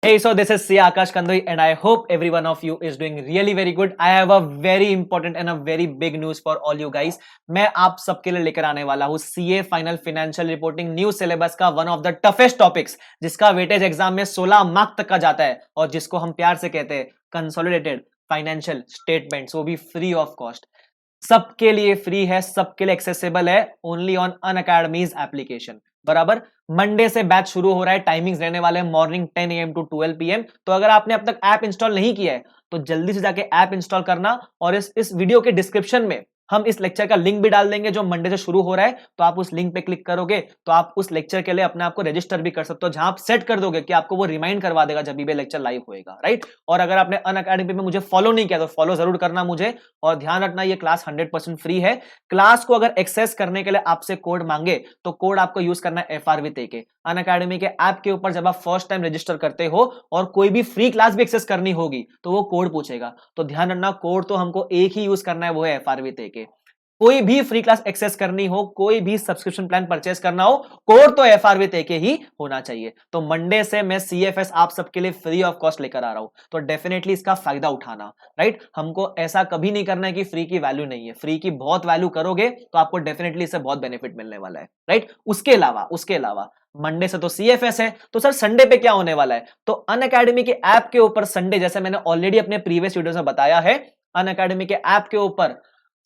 Hey, so this is CA Aakash Kandoi and I hope every one of you is doing really very good. I have a very important and a very big news for all you guys. मैं आप सबके लिए लेकर आने वाला हूँ CA final financial reporting new syllabus का one of the toughest topics, जिसका वेटेज एग्जाम में 16 मार्क तक का जाता है और जिसको हम प्यार से कहते हैं कंसोलिडेटेड फाइनेंशियल स्टेटमेंट्स, वो भी फ्री ऑफ कॉस्ट। सबके लिए फ्री है, सबके लिए एक्सेसिबल है, ओनली ऑन अनअकैडमीज एप्लीकेशन। बराबर मंडे से बैच शुरू हो रहा है, टाइमिंग्स रहने वाले हैं मॉर्निंग 10 AM टू 12 PM। तो अगर आपने अब तक ऐप इंस्टॉल नहीं किया है तो जल्दी से जाके ऐप इंस्टॉल करना, और इस वीडियो के डिस्क्रिप्शन में हम इस लेक्चर का लिंक भी डाल देंगे जो मंडे से शुरू हो रहा है। तो आप उस लिंक पे क्लिक करोगे तो आप उस लेक्चर के लिए अपने आप को रजिस्टर भी कर सकते हो, जहां आप सेट कर दोगे कि आपको वो रिमाइंड करवा देगा जब भी लेक्चर लाइव होएगा, राइट। और अगर आपने अनअकैडमी पे मुझे फॉलो नहीं किया तो फॉलो जरूर करना मुझे, और ध्यान रखना ये क्लास 100% फ्री है। क्लास को अगर एक्सेस करने के लिए आपसे कोड मांगे तो कोड आपको यूज करना है FR विद AK। अनअकैडमी के ऐप के ऊपर जब आप फर्स्ट टाइम रजिस्टर करते हो और कोई भी फ्री क्लास भी एक्सेस करनी होगी तो वो कोड पूछेगा, तो ध्यान रखना कोड तो हमको एक ही यूज करना है, वो है FR विद AK। कोई भी फ्री क्लास एक्सेस करनी हो, कोई भी सब्सक्रिप्शन प्लान परचेस करना हो, कोड तो FR विद AK ही होना चाहिए। तो मंडे से मैं CFS आप सबके लिए फ्री ऑफ कॉस्ट लेकर आ रहा हूं, तो डेफिनेटली इसका फायदा उठाना, राइट। हमको ऐसा कभी नहीं करना है कि फ्री की वैल्यू नहीं है, फ्री की बहुत वैल्यू करोगे तो आपको डेफिनेटली इससे बहुत बेनिफिट मिलने वाला है, राइट। उसके अलावा मंडे से तो CFS है, तो सर संडे पे क्या होने वाला है? तो अनअकैडमी के ऐप के ऊपर संडे, जैसे मैंने ऑलरेडी अपने प्रीवियस वीडियोस में बताया है, अनअकैडमी के ऐप के ऊपर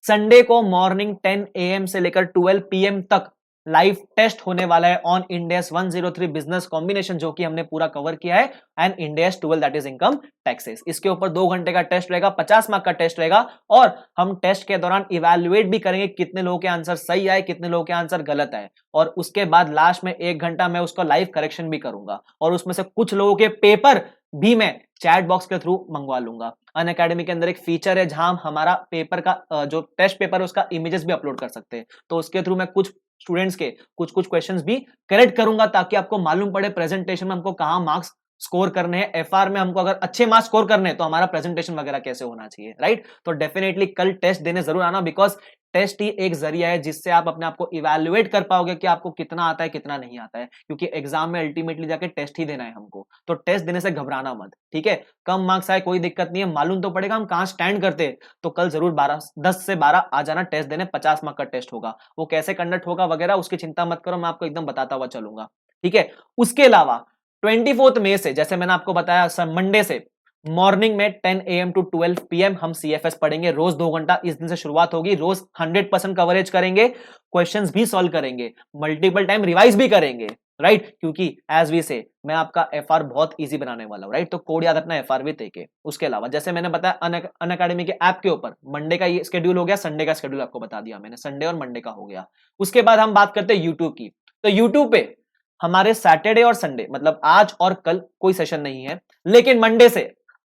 संडे को मॉर्निंग 10 AM से लेकर 12 PM तक लाइव टेस्ट होने वाला है on IND AS 103 business combination, जो कि हमने पूरा कवर किया है, and IND AS 12 that is income taxes. इसके ऊपर 2 घंटे का टेस्ट रहेगा, 50 मार्क का टेस्ट रहेगा, और हम टेस्ट के दौरान इवैल्यूएट भी करेंगे कितने लोगों के आंसर सही आए, कितने लोगों के आंसर गलत आए, और उसके बाद लास्ट में 1 घंटा मैं उसका लाइव करेक्शन भी करूंगा, और उसमें से कुछ लोगों के पेपर भी मैं चैट बॉक्स के थ्रू मंगवा लूंगा। अनअकैडमी के अंदर एक फीचर है जहां हम हमारा पेपर का जो टेस्ट पेपर है उसका इमेजेस भी अपलोड कर सकते हैं, तो उसके थ्रू मैं कुछ स्टूडेंट्स के कुछ क्वेश्चंस भी करेक्ट करूंगा, ताकि आपको मालूम पड़े प्रेजेंटेशन में हमको कहां मार्क्स स्कोर करने हैं। FR में हमको अगर अच्छे मार्क्स स्कोर करने हैं तो हमारा प्रेजेंटेशन वगैरह कैसे होना चाहिए, राइट। तो डेफिनेटली कल टेस्ट देने जरूर आना, बिकॉज टेस्ट ही एक जरिया है जिससे आप अपने आप को इवैल्यूएट कर पाओगे कि आपको कितना आता है कितना नहीं आता है, क्योंकि एग्जाम में अल्टीमेटली जाके टेस्ट ही देना है हमको। तो टेस्ट देने से घबराना मत, ठीक है। कम मार्क्स आए कोई दिक्कत नहीं है, मालूम तो पड़ेगा हम कहां स्टैंड करते हैं। तो कल जरूर 10 से 12 आ जाना टेस्ट देने, 50 मार्क का टेस्ट होगा, वो कैसे कंडक्ट होगा वगैरह उसकी चिंता मत करो, मैं आपको एकदम बताता हुआ चलूंगा, ठीक है। उसके अलावा 24 मई से, जैसे मैंने आपको बताया, मंडे से मॉर्निंग में 10 AM टू 12 PM हम CFS पढ़ेंगे, रोज 2 घंटा इस दिन से शुरुआत होगी। रोज 100% कवरेज करेंगे, क्वेश्चंस भी सॉल्व करेंगे, मल्टीपल टाइम रिवाइज भी करेंगे, राइट। क्योंकि एज वी से मैं आपका FR बहुत इजी बनाने वाला हूं, राइट। तो कोड याद रखना FR विद AK। उसके अलावा जैसे मैंने बताया अनअकैडमी के ऐप के ऊपर मंडे का ये शेड्यूल हो गया, संडे का शेड्यूल आपको बता दिया मैंने, संडे और मंडे का हो गया। उसके बाद हम बात करते हैं यूट्यूब की। तो यूट्यूब पे हमारे सैटरडे और संडे, मतलब आज और कल कोई सेशन नहीं है, लेकिन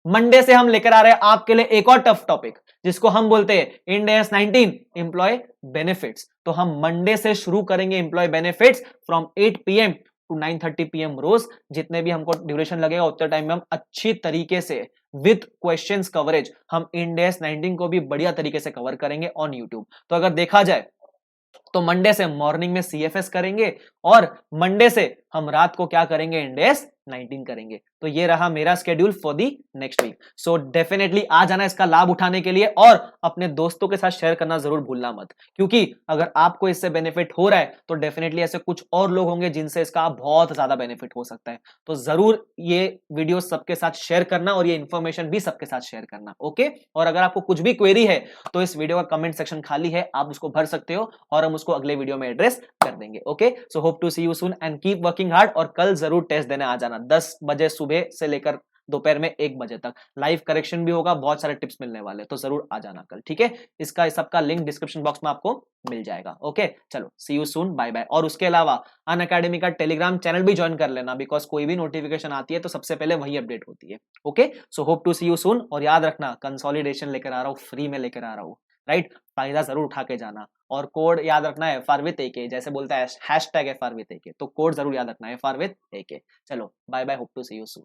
मंडे से हम लेकर आ रहे हैं आपके लिए एक और टफ टॉपिक, जिसको हम बोलते हैं IND AS 19 एम्प्लॉय बेनिफिट्स। तो हम मंडे से शुरू करेंगे employ benefits from 8 PM to 9:30 PM रोज। जितने भी हमको ड्यूरेशन लगेगा उतने टाइम में हम अच्छी तरीके से विद क्वेश्चंस कवरेज हम IND AS 19 को भी बढ़िया तरीके से कवर करेंगे ऑन यूट्यूब। तो अगर देखा जाए तो मंडे से मॉर्निंग में CFS करेंगे, और मंडे से हम रात को क्या करेंगे, IND AS 19 करेंगे। तो ये रहा मेरा schedule for the next week. So definitely आ जाना इसका लाभ उठाने के लिए, और अपने दोस्तों के साथ शेयर करना जरूर भूलना मत, क्योंकि अगर आपको इससे बेनिफिट हो रहा है तो डेफिनेटली ऐसे कुछ और लोग होंगे जिनसे इसका बहुत ज्यादा बेनिफिट हो सकता है। तो जरूर ये वीडियो सबके साथ शेयर करना, और ये इंफॉर्मेशन भी सबके साथ शेयर करना, ओके। और अगर आपको कुछ भी क्वेरी है तो इस वीडियो का कमेंट सेक्शन खाली है, आप उसको भर सकते हो और हम उसको अगले वीडियो में एड्रेस कर देंगे, okay. So hope to see you soon and keep working hard. और कल जरूर टेस्ट देने आ जाना 10 बजे सुबह से लेकर दोपहर में 1 बजे तक। लाइव करेक्शन भी होगा, बहुत सारे टिप्स मिलने वाले, तो जरूर आ जाना कल, ठीक है। इसका इस सबका लिंक डिस्क्रिप्शन बॉक्स में आपको मिल जाएगा, ओके। चलो सी यू सून, बाय बाय। और उसके अलावा अनअकैडमी का टेलीग्राम चैनल भी ज्वाइन कर लेना, बिकॉज कोई भी नोटिफिकेशन आती है तो सबसे पहले वही अपडेट होती है, okay. So hope to see you soon. और याद रखना कंसोलिडेशन लेकर आ रहा हूँ, फ्री में लेकर आ रहा हूँ, राइट। फायदा जरूर उठा के जाना, और कोड याद रखना है FR विद AK, जैसे बोलता है #FR विद AK, तो कोड जरूर याद रखना है FR विद AK। चलो bye bye, hope to see you soon.